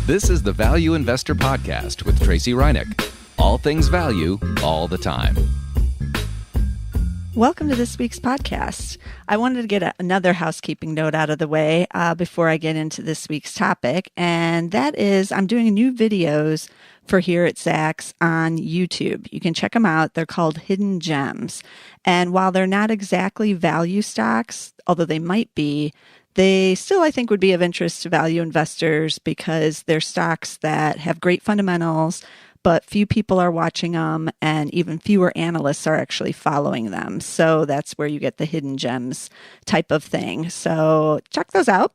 This is the Value Investor Podcast with Tracy Reinick. All things value, all the time. Welcome to this week's podcast. I wanted to get another housekeeping note out of the way before I get into this week's topic, and that is I'm doing new videos for here at Zacks on YouTube. You can check them out. They're called Hidden Gems. And while they're not exactly value stocks, although they might be, they still, I think, would be of interest to value investors because they're stocks that have great fundamentals, but few people are watching them and even fewer analysts are actually following them. So that's where you get the hidden gems type of thing. So check those out.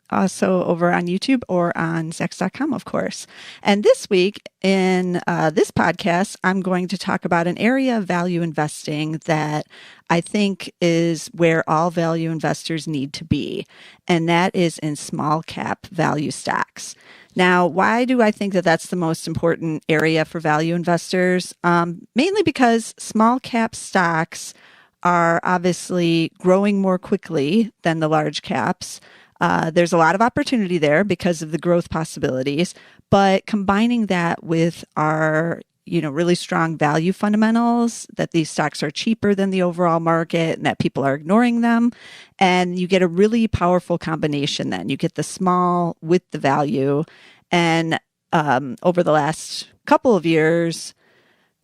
Also over on YouTube or on Zacks.com, of course. And this week in this podcast, I'm going to talk about an area of value investing that I think is where all value investors need to be, and that is in small cap value stocks. Now, why do I think that that's the most important area for value investors? Mainly because small cap stocks are obviously growing more quickly than the large caps. There's a lot of opportunity there because of the growth possibilities, but combining that with our, really strong value fundamentals, that these stocks are cheaper than the overall market and that people are ignoring them. And you get a really powerful combination then. You get the small with the value. And over the last couple of years,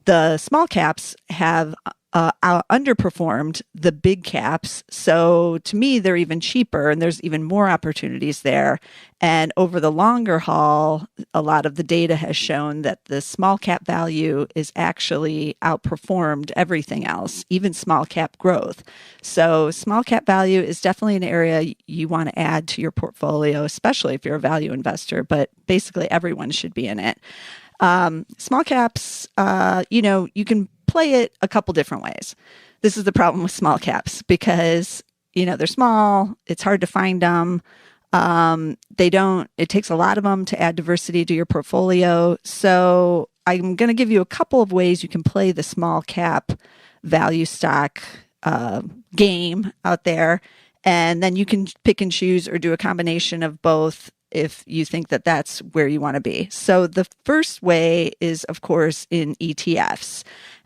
the small caps have underperformed the big caps. So to me, they're even cheaper and there's even more opportunities there. And over the longer haul, a lot of the data has shown that the small cap value is actually outperformed everything else, even small cap growth. So small cap value is definitely an area you want to add to your portfolio, especially if you're a value investor, but basically everyone should be in it. Small caps, you can play it a couple different ways. This is the problem with small caps because, they're small. It's hard to find them. It takes a lot of them to add diversity to your portfolio. So I'm going to give you a couple of ways you can play the small cap value stock game out there. And then you can pick and choose or do a combination of both if you think that that's where you want to be. So the first way is, of course, in ETFs.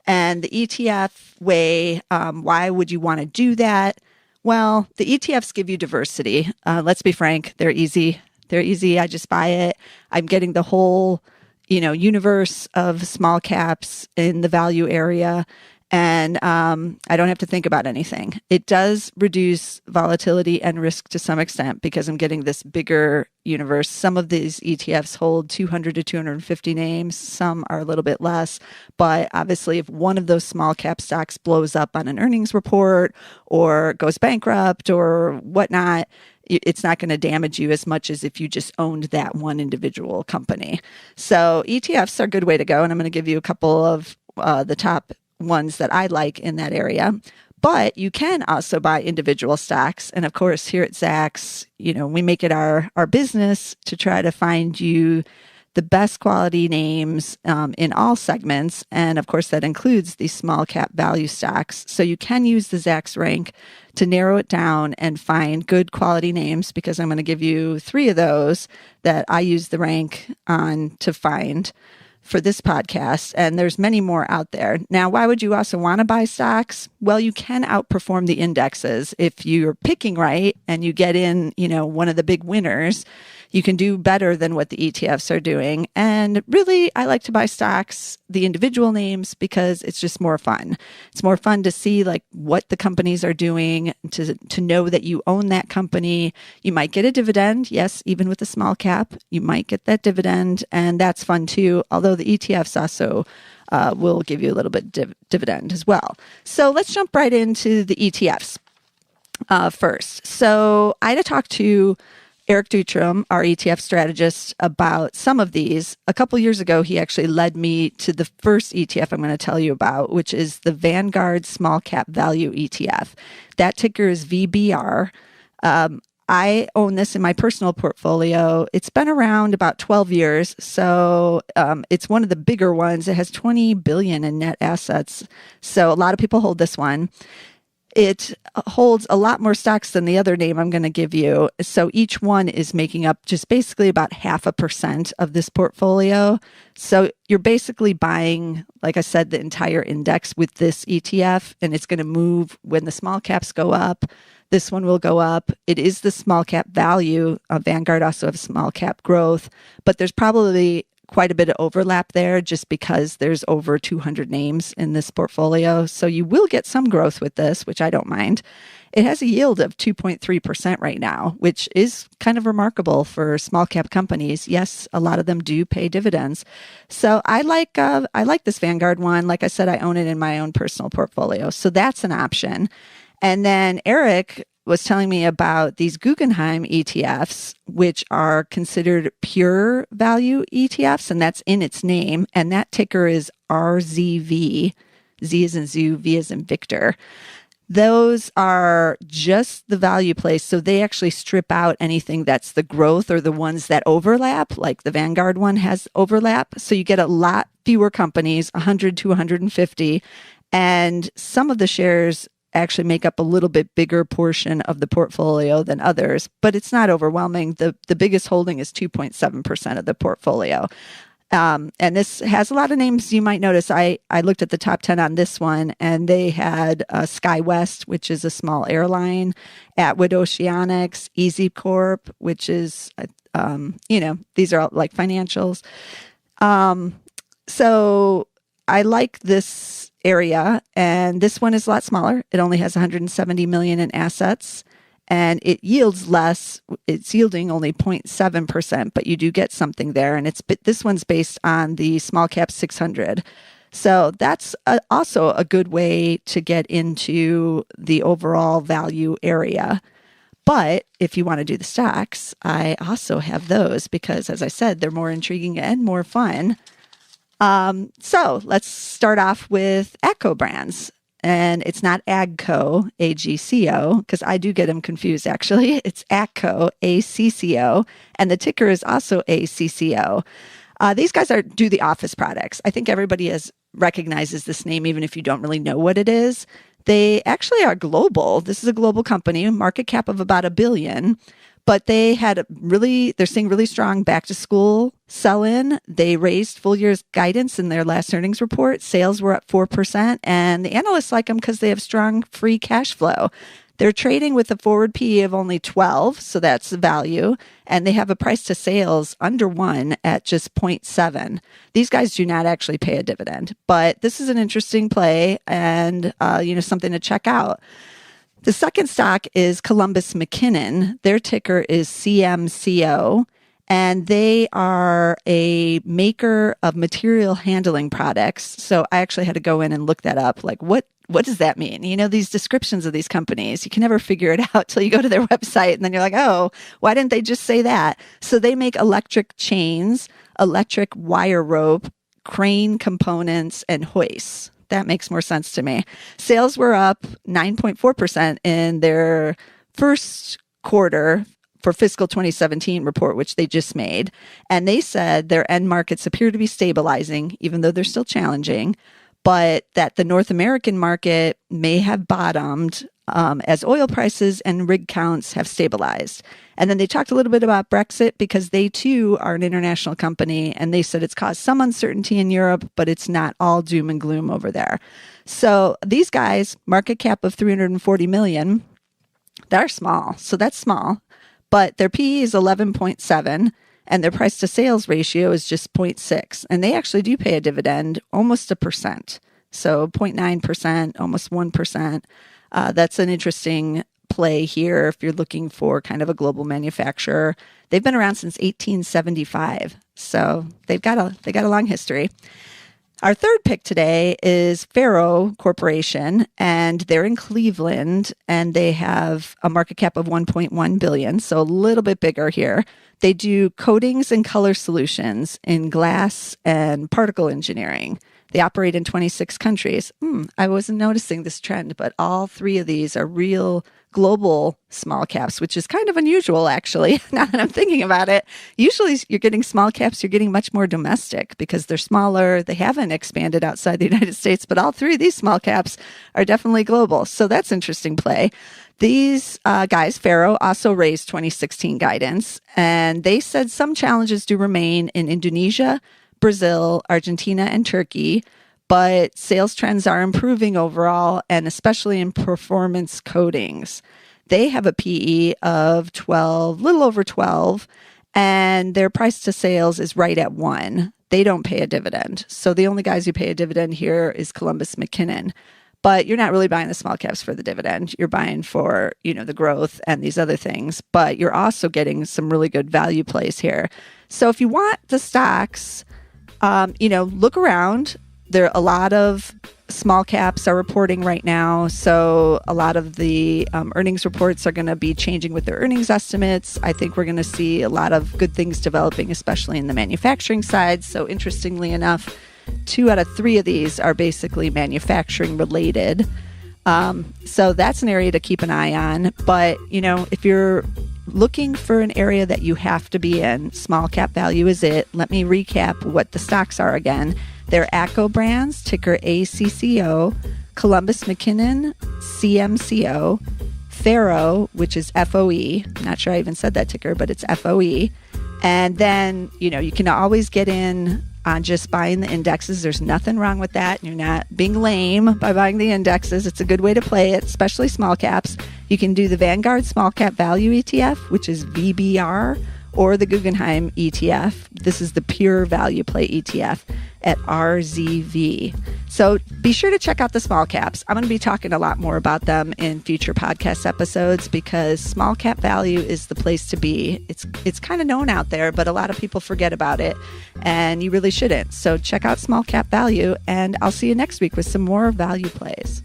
And the ETF way, why would you want to do that? Well, the ETFs give you diversity. Let's be frank, they're easy. They're easy. I just buy it. I'm getting the whole, universe of small caps in the value area. And I don't have to think about anything. It does reduce volatility and risk to some extent because I'm getting this bigger universe. Some of these ETFs hold 200 to 250 names. Some are a little bit less. But obviously, if one of those small cap stocks blows up on an earnings report or goes bankrupt or whatnot, it's not going to damage you as much as if you just owned that one individual company. So ETFs are a good way to go. And I'm going to give you a couple of the top ones that I like in that area. But you can also buy individual stocks. And of course, here at Zacks, we make it our business to try to find you the best quality names in all segments. And of course, that includes these small cap value stocks. So you can use the Zacks rank to narrow it down and find good quality names because I'm going to give you 3 of those that I use the rank on to find for this podcast, and there's many more out there. Now, why would you also want to buy stocks? Well, you can outperform the indexes. If you're picking right and you get in, one of the big winners, you can do better than what the ETFs are doing. And really, I like to buy stocks, the individual names, because it's just more fun. It's more fun to see what the companies are doing, to know that you own that company. You might get a dividend. Yes, even with a small cap, you might get that dividend. And that's fun too. Although the ETFs also will give you a little bit dividend as well. So let's jump right into the ETFs first. So I had to talk to Eric Dutram, our ETF strategist, about some of these. A couple years ago, he actually led me to the first ETF I'm going to tell you about, which is the Vanguard Small Cap Value ETF. That ticker is VBR. I own this in my personal portfolio. It's been around about 12 years, so it's one of the bigger ones. It has $20 billion in net assets, so a lot of people hold this one. it holds a lot more stocks than the other name I'm going to give you. So each one is making up just basically about 0.5% of this portfolio. So you're basically buying, like I said, the entire index with this ETF, and it's going to move when the small caps go up. This one will go up. It is the small cap value. Vanguard also has small cap growth, but there's probably quite a bit of overlap there just because there's over 200 names in this portfolio. So you will get some growth with this, which I don't mind. It has a yield of 2.3% right now, which is kind of remarkable for small cap companies. Yes, a lot of them do pay dividends. So I like this Vanguard one. Like I said, I own it in my own personal portfolio. So that's an option. And then Eric was telling me about these Guggenheim ETFs, which are considered pure value ETFs, and that's in its name. And that ticker is RZV. Z as in zoo, V as in Victor. Those are just the value plays. So they actually strip out anything that's the growth or the ones that overlap, like the Vanguard one has overlap. So you get a lot fewer companies, 100 to 150. And some of the shares actually make up a little bit bigger portion of the portfolio than others, but it's not overwhelming. The biggest holding is 2.7% of the portfolio. And this has a lot of names you might notice. I looked at the top 10 on this one, and they had SkyWest, which is a small airline, Atwood Oceanics, Easy Corp, which is, these are all like financials. So I like this area, and this one is a lot smaller. It only has 170 million in assets, and it yields less. It's yielding only 0.7%, but you do get something there. And this one's based on the small cap 600. So that's also a good way to get into the overall value area. But if you want to do the stocks, I also have those because, as I said, they're more intriguing and more fun. So let's start off with AGCO Brands, and it's not AGCO, AGCO, because I do get them confused actually. It's AGCO, ACCO, and the ticker is also ACCO. These guys do the office products. I think everybody recognizes this name, even if you don't really know what it is. They actually are global. This is a global company, market cap of about $1 billion. But they're seeing really strong back to school sell-in. They raised full year's guidance in their last earnings report. Sales were up 4%, and the analysts like them because they have strong free cash flow. They're trading with a forward PE of only 12, so that's the value, and they have a price to sales under 1 at just 0.7. These guys do not actually pay a dividend, but this is an interesting play and something to check out. The second stock is Columbus McKinnon. Their ticker is CMCO, and they are a maker of material handling products. So I actually had to go in and look that up. Like, what does that mean? These descriptions of these companies, you can never figure it out till you go to their website, and then you're like, oh, why didn't they just say that? So they make electric chains, electric wire rope, crane components, and hoists. That makes more sense to me. Sales were up 9.4% in their first quarter for fiscal 2017 report, which they just made. And they said their end markets appear to be stabilizing, even though they're still challenging, but that the North American market may have bottomed as oil prices and rig counts have stabilized. And then they talked a little bit about Brexit because they too are an international company, and they said it's caused some uncertainty in Europe, but it's not all doom and gloom over there. So these guys, market cap of 340 million, they're small. So that's small, but their PE is 11.7 and their price to sales ratio is just 0.6. And they actually do pay a dividend, almost 1%. So 0.9%, almost 1%. That's an interesting play here if you're looking for kind of a global manufacturer. They've been around since 1875, so they got a long history. Our third pick today is Faro Corporation, and they're in Cleveland, and they have a market cap of 1.1 billion, so a little bit bigger here. They do coatings and color solutions in glass and particle engineering. They operate in 26 countries. I wasn't noticing this trend, but all three of these are real global small caps, which is kind of unusual, actually, now that I'm thinking about it. Usually you're getting small caps, you're getting much more domestic because they're smaller. They haven't expanded outside the United States, but all three of these small caps are definitely global. So that's interesting play. These guys, Faro, also raised 2016 guidance, and they said some challenges do remain in Indonesia, Brazil, Argentina, and Turkey, but sales trends are improving overall, and especially in performance coatings. They have a PE of 12, little over 12, and their price to sales is right at 1. They don't pay a dividend. So the only guys who pay a dividend here is Columbus McKinnon. But you're not really buying the small caps for the dividend. You're buying for, the growth and these other things. But you're also getting some really good value plays here. So if you want the stocks, look around. There are a lot of small caps are reporting right now. So a lot of the earnings reports are going to be changing with their earnings estimates. I think we're going to see a lot of good things developing, especially in the manufacturing side. So interestingly enough, 2 out of 3 of these are basically manufacturing related. So that's an area to keep an eye on. But, if you're looking for an area that you have to be in, small cap value is it. Let me recap what the stocks are again. They're ACCO Brands, ticker ACCO, Columbus McKinnon, CMCO, Faro, which is FOE. I'm not sure I even said that ticker, but it's FOE. And then, you can always get in on just buying the indexes. There's nothing wrong with that. You're not being lame by buying the indexes. It's a good way to play it, especially small caps. You can do the Vanguard Small Cap Value ETF, which is VBR, or the Guggenheim ETF. This is the pure value play ETF at RZV. So be sure to check out the small caps. I'm going to be talking a lot more about them in future podcast episodes because small cap value is the place to be. It's kind of known out there, but a lot of people forget about it, and you really shouldn't. So check out small cap value, and I'll see you next week with some more value plays.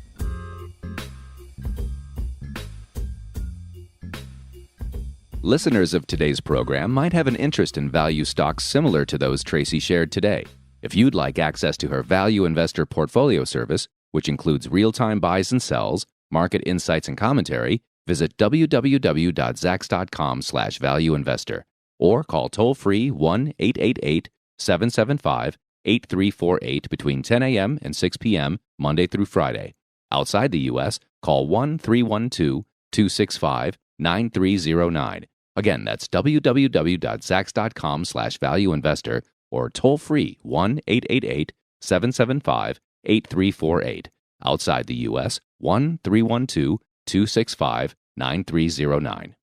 Listeners of today's program might have an interest in value stocks similar to those Tracy shared today. If you'd like access to her Value Investor Portfolio Service, which includes real-time buys and sells, market insights and commentary, visit www.zacks.com/valueinvestor or call toll-free 1-888-775-8348 between 10 a.m. and 6 p.m. Monday through Friday. Outside the U.S., call 1-312-265-9309. Again, that's www.zacks.com/valueinvestor or toll-free 1-888-775-8348. Outside the U.S., 1-312-265-9309.